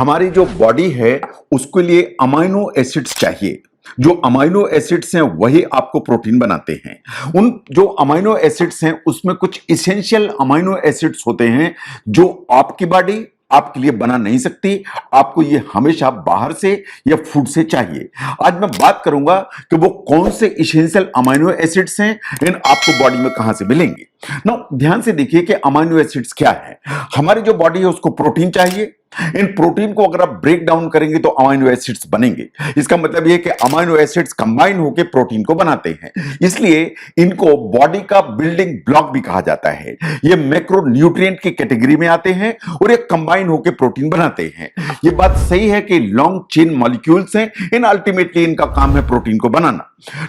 हमारी जो बॉडी है उसके लिए अमाइनो एसिड्स चाहिए। जो अमाइनो एसिड्स हैं वही आपको प्रोटीन बनाते हैं। उन जो अमाइनो एसिड्स हैं उसमें कुछ इसेंशियल अमाइनो एसिड्स होते हैं जो आपकी बॉडी आपके लिए बना नहीं सकती। आपको ये हमेशा बाहर से या फूड से चाहिए। आज मैं बात करूंगा कि वो कौन से इसेंशियल अमाइनो एसिड्स हैं, इन आपको बॉडी में कहां से मिलेंगे। ना ध्यान से देखिए कि अमाइनो एसिड्स क्या है। हमारी जो बॉडी है उसको प्रोटीन चाहिए। इन प्रोटीन को अगर आप ब्रेक डाउन करेंगे तो अमाइनो एसिड्स बनेंगे। इसका मतलब यह कि अमाइनो एसिड्स कंबाइन होकर प्रोटीन को बनाते हैं, इसलिए इनको बॉडी का बिल्डिंग ब्लॉक भी कहा जाता है। ये मैक्रो न्यूट्रिएंट की कैटेगरी में आते हैं और ये कंबाइन होकर प्रोटीन बनाते हैं। ये बात सही है कि लॉन्ग चेन मॉलिक्यूल्स हैं, इन अल्टीमेटली इनका काम है प्रोटीन को बनाना।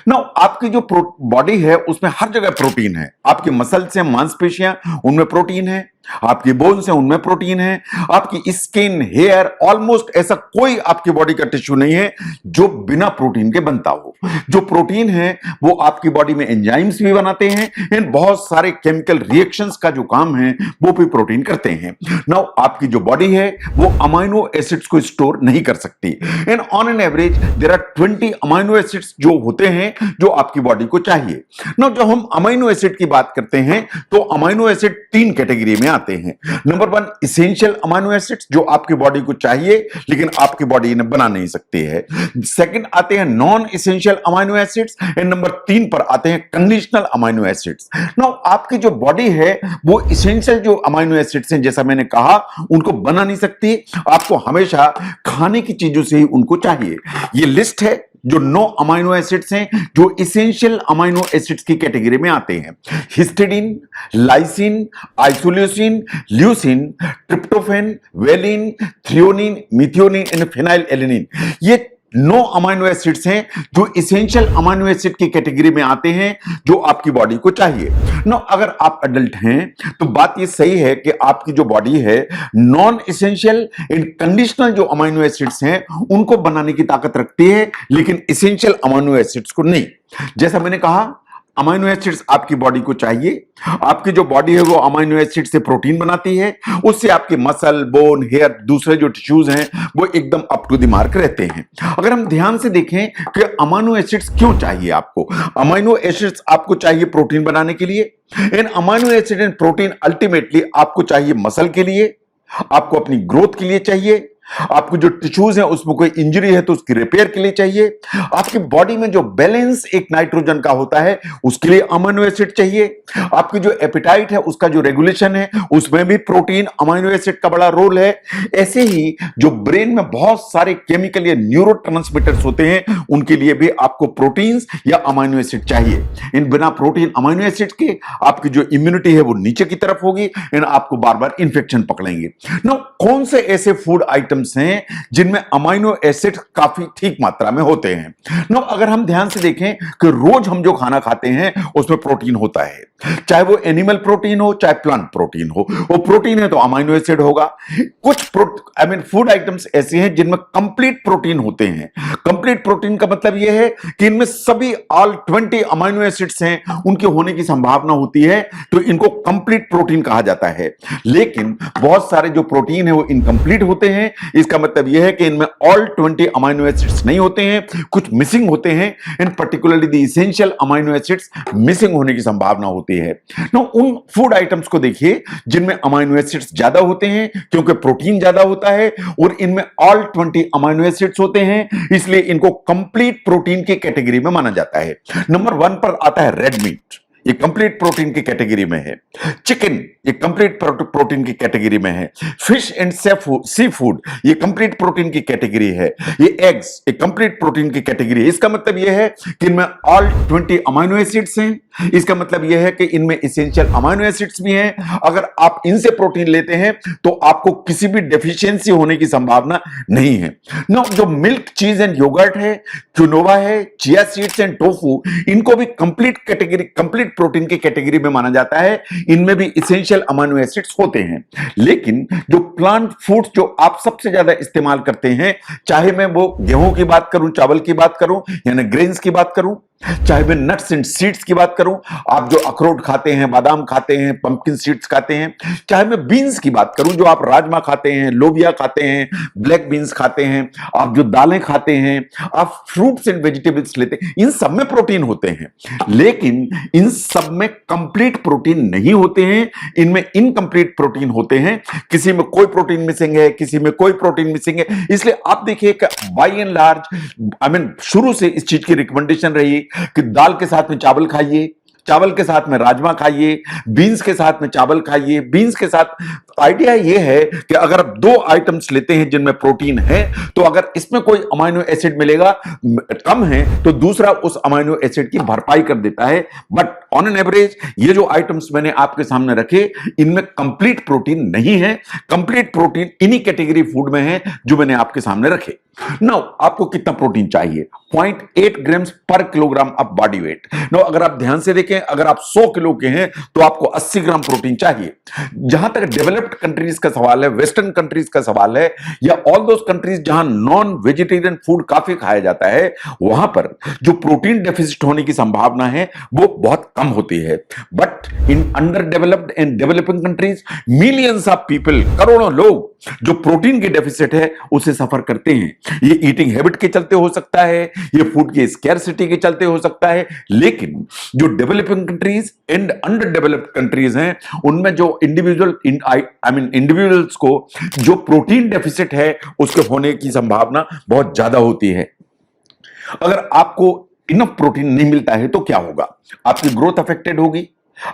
ना आपकी जो बॉडी है उसमें हर जगह प्रोटीन है। आपके मसल्स हैं, मांसपेशियां, उनमें प्रोटीन है। आपकी बोन्स हैं, उनमें प्रोटीन है। आपकी स्किन, हेयर, ऑलमोस्ट ऐसा कोई आपकी बॉडी का टिश्यू नहीं है जो बिना प्रोटीन के बनता हो। जो प्रोटीन है वो आपकी बॉडी में एंजाइम्स भी बनाते हैं। इन बहुत सारे केमिकल रिएक्शंस का जो काम है वो भी प्रोटीन करते हैं। नाउ आपकी जो बॉडी है वो अमाइनो एसिड्स को स्टोर नहीं कर सकती। In on an average there are 20 amino acids जो होते हैं जो आपकी बॉडी को चाहिए। नाउ जब हम अमाइनो एसिड की बात करते हैं तो अमाइनो एसिड 3 कैटेगरी में आते हैं। नंबर 1 इसेंशियल अमाइनो एसिड्स जो आपकी बॉडी को चाहिए लेकिन आपकी बॉडी इन्हें बना नहीं सकती है। सेकंड आते हैं non essential amino acids and number 3 पर आते हैं कंडीशनल अमाइनो एसिड्स। नाउ आपकी जो बॉडी है वो इसेंशियल जो अमाइनो एसिड्स हैं, जैसा मैंने कहा, उनको बना नहीं सकती। आपको हमेशा खाने की चीजों से ही उनको चाहिए। ये लिस्ट है जो 9 अमाइनो एसिड्स हैं जो इसेंशियल अमाइनो एसिड्स की कैटेगरी में आते हैं। Histidine, lysine, isoleucine, leucine, tryptophan, valine, threonine, methionine and phenyl alanine. ये 9 अमाइनो एसिड्स हैं जो इसेंशियल अमाइनो एसिड की कैटेगरी में आते हैं जो आपकी बॉडी को चाहिए। नो अगर आप अडल्ट हैं तो बात ये सही है कि आपकी जो बॉडी है नॉन इसेंशियल एंड कंडीशनल जो अमाइनो एसिड्स हैं उनको बनाने की ताकत रखती है, लेकिन इसेंशियल अमाइनो एसिड्स को नहीं। जैसा मैंने कहा अमाइनो एसिड्स आपकी बॉडी को चाहिए। आपकी जो बॉडी है वो अमाइनो एसिड से प्रोटीन बनाती है, उससे आपके मसल, बोन, हेयर, दूसरे जो टिश्यूज हैं वो एकदम अप टू द मार्क रहते हैं। अगर हम ध्यान से देखें कि अमाइनो एसिड्स क्यों चाहिए आपको, अमाइनो एसिड्स आपको चाहिए प्रोटीन बनाने के लिए। इन amino acid and protein ultimately आपको चाहिए मसल के लिए, आपको अपनी ग्रोथ के लिए चाहिए, आपको जो टिश्यूज हैं उसमें कोई इंजरी है तो उसकी रिपेयर के लिए चाहिए, आपकी बॉडी में जो बैलेंस एक नाइट्रोजन का होता है उसके लिए अमाइनो एसिड चाहिए, आपकी जो एपेटाइट है उसका जो रेगुलेशन है उसमें भी प्रोटीन अमाइनो एसिड का बड़ा रोल है। ऐसे ही जो ब्रेन में बहुत सारे केमिकल या न्यूरोट्रांसमीटर्स होते हैं उनके लिए भी आपको प्रोटीन्स या अमाइनो एसिड चाहिए। इन बिना प्रोटीन अमाइनो एसिड के आपकी जो इम्यूनिटी है वो नीचे की तरफ होगी, इन आपको बार बार इंफेक्शन पकड़ेंगे। नो कौन से ऐसे फूड आइटम हैं जिनमें अमाइनो एसिड काफी ठीक मात्रा में होते हैं। नो अगर हम ध्यान से देखें कि रोज हम जो खाना खाते हैं उसमें प्रोटीन होता है, चाहे वो एनिमल प्रोटीन हो चाहे प्लांट प्रोटीन हो, वो प्रोटीन है तो अमाइनो एसिड होगा। कुछ फूड आइटम्स ऐसे हैं जिनमें कंप्लीट प्रोटीन होते हैं। कंप्लीट प्रोटीन का मतलब यह है कि इनमें सभी ऑल 20 अमाइनो एसिड्स हैं, उनके होने की संभावना होती है, तो इनको कंप्लीट प्रोटीन कहा जाता है। लेकिन बहुत सारे जो प्रोटीन है वो इनकंप्लीट होते हैं। इसका मतलब यह है कि इनमें ऑल 20 अमाइनो एसिड्स नहीं होते हैं, कुछ मिसिंग होते हैं। In particularly the essential amino acids missing होने की संभावना होती है। नो उन फूड आइटम्स को देखिए जिनमें अमाइनो एसिड्स ज्यादा होते हैं क्योंकि प्रोटीन ज्यादा होता है और इनमें ऑल 20 अमाइनो एसिड्स होते हैं, इसलिए इनको कंप्लीट प्रोटीन की कैटेगरी में माना जाता है। नंबर 1 पर आता है रेड मीट, ये कंप्लीट प्रोटीन की कैटेगरी में है। चिकन ये कंप्लीट प्रोटीन की कैटेगरी में है। फिश एंड सी फूड ये कंप्लीट प्रोटीन की कैटेगरी है। ये एग्स ये कंप्लीट प्रोटीन की कैटेगरी है। इसका मतलब यह है कि इनमें ऑल 20 अमाइनो एसिड्स हैं। इसका मतलब यह है कि इनमें इसेंशियल अमाइनो एसिड्स भी हैं। अगर आप इनसे प्रोटीन लेते हैं तो आपको किसी भी डेफिशिएंसी होने की संभावना नहीं है। नो जो मिल्क, चीज एंड योगर्ट है, क्विनोवा है, चिया सीड्स एंड टोफू, इनको भी complete category, complete complete protein की कैटेगरी में माना जाता है। इनमें भी इसेंशियल अमाइनो एसिड्स होते हैं। लेकिन जो प्लांट फूड्स जो आप सबसे ज्यादा इस्तेमाल करते हैं, चाहे मैं वो गेहूं की बात करूं, चावल की बात करूं, यानी ग्रेन्स की बात करूं, चाहे मैं नट्स एंड सीड्स की बात करूं, आप जो अखरोट खाते हैं, बादाम खाते हैं, पंपकिन सीड्स खाते हैं, चाहे मैं बीन्स की बात करूं, जो आप राजमा खाते हैं, लोबिया खाते हैं, ब्लैक बीन्स खाते हैं, आप जो दालें खाते हैं, आप फ्रूट्स एंड वेजिटेबल्स लेते हैं, इन सब में प्रोटीन होते हैं। लेकिन इन सब में कंप्लीट प्रोटीन नहीं होते हैं, इनमें इनकंप्लीट प्रोटीन होते हैं। किसी में कोई प्रोटीन मिसिंग है, किसी में कोई प्रोटीन मिसिंग है। इसलिए आप देखिए कि बाय एंड लार्ज शुरू से इस चीज की रिकमेंडेशन रही कि दाल के साथ में चावल खाइए, चावल के साथ में राजमा खाइए, बीन्स के साथ में चावल खाइए, बीन्स के साथ। आइडिया यह है कि अगर आप दो आइटम्स लेते हैं जिनमें प्रोटीन है, तो अगर इसमें कोई अमाइनो एसिड मिलेगा कम है, तो दूसरा उस अमाइनो एसिड की भरपाई कर देता है। बट ऑन एन एवरेज ये जो आइटम्स मैंने आपके सामने रखे, इनमें कंप्लीट प्रोटीन नहीं है। कंप्लीट प्रोटीन इन्हीं कैटेगरी फूड में है जो मैंने आपके सामने रखे। नाउ आपको कितना प्रोटीन चाहिए? 0.8 ग्राम्स पर kilogram of body weight. Now अगर आप ध्यान से देखें, अगर आप 100 किलो के हैं तो आपको 80 ग्राम प्रोटीन चाहिए। जहां तक डेवलप्ड कंट्रीज का सवाल है, वेस्टर्न कंट्रीज का सवाल है, या ऑल दोस कंट्रीज जहां नॉन वेजिटेरियन फूड काफी खाया जाता है, वहां पर जो प्रोटीन डेफिसिट होने की संभावना है वो बहुत कम होती है। But in under developed and developing countries millions of people, करोड़ों लोग जो प्रोटीन की डेफिसिट है उसे सफर करते हैं। ये ईटिंग हैबिट के चलते हो सकता है, ये फूड की स्कैर्सिटी के चलते हो सकता है। लेकिन जो developing countries and under developed countries हैं, उनमें जो इंडिविजुअल्स को जो प्रोटीन डेफिसिट है उसके होने की संभावना बहुत ज्यादा होती है। अगर आपको इनफ प्रोटीन नहीं मिलता है तो क्या होगा? आपकी ग्रोथ अफेक्टेड होगी,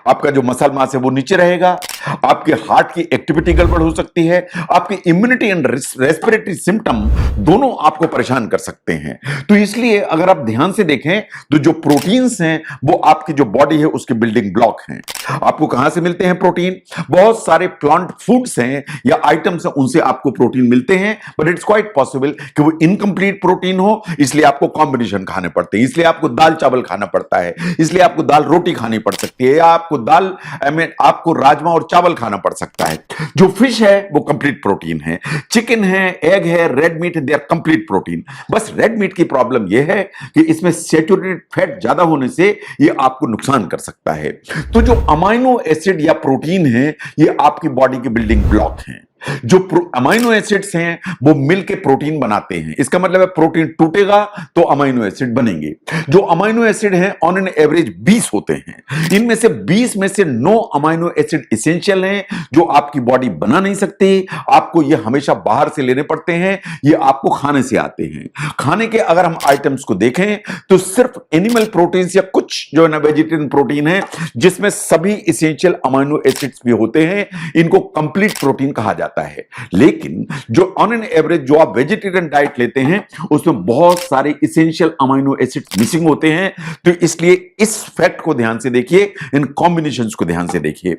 आपका जो मसल मास है वो नीचे रहेगा, आपके हार्ट की एक्टिविटी गड़बड़ हो सकती है, आपकी इम्यूनिटी एंड रेस्पिरेटरी सिम्टम दोनों आपको परेशान कर सकते हैं। तो इसलिए अगर आप ध्यान से देखें तो जो प्रोटीन्स हैं वो आपकी जो बॉडी है उसके बिल्डिंग ब्लॉक हैं। आपको कहां से मिलते हैं प्रोटीन? बहुत सारे प्लांट फूड्स हैं या आइटम्स हैं, उनसे आपको प्रोटीन मिलते हैं। बट इट्स क्वाइट पॉसिबल कि वो इनकंप्लीट प्रोटीन हो, इसलिए आपको कॉम्बिनेशन खाने पड़ते हैं, इसलिए आपको दाल चावल खाना पड़ता है, इसलिए आपको दाल रोटी खानी पड़ सकती है, या आपको राजमा और चावल खाना पड़ सकता है। जो फिश है वो कंप्लीट प्रोटीन है, चिकन है, एग है, रेड मीट है, दे आर कंप्लीट प्रोटीन। बस रेड मीट की प्रॉब्लम यह है कि इसमें सैचुरेटेड फैट ज्यादा होने से ये आपको नुकसान कर सकता है। तो जो अमाइनो एसिड या प्रोटीन है ये आपकी बॉडी के बिल्डिंग ब्लॉक हैं। जो अमाइनो एसिड्स हैं वो मिलके प्रोटीन बनाते हैं। इसका मतलब है प्रोटीन टूटेगा तो अमाइनो एसिड बनेंगे। जो अमाइनो एसिड हैं ऑन एन एवरेज 20 होते हैं। इनमें से 20 में से 9 अमाइनो एसिड एसेंशियल हैं जो आपकी बॉडी बना नहीं सकती, आपको ये हमेशा बाहर से लेने पड़ते हैं, ये आपको खाने से आते हैं। खाने के अगर हम आइटम्स को देखें तो सिर्फ एनिमल प्रोटीन्स या कुछ जो है ना वेजिटेरियन प्रोटीन है जिसमें सभी एसेंशियल अमाइनो एसिड्स भी होते हैं, इनको कंप्लीट प्रोटीन कहा जाता है। लेकिन जो ऑन एन एवरेज जो आप वेजिटेरियन डाइट लेते हैं उसमें बहुत सारे एसेंशियल अमाइनो एसिड्स मिसिंग होते हैं। तो इसलिए इस फैक्ट को ध्यान से देखिए, इन कॉम्बिनेशंस को ध्यान से देखिए।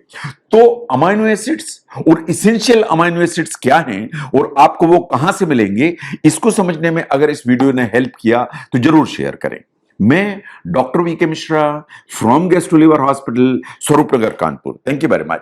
तो अमाइनो एसिड्स और एसेंशियल अमाइनो एसिड्स क्या हैं और आपको वो कहां से मिलेंगे, इसको समझने में अगर इस वीडियो ने हेल्प किया तो जरूर शेयर करें। मैं doctor VK Mishra from gastro liver hospital, Swaroopnagar, Kanpur. Thank you very much.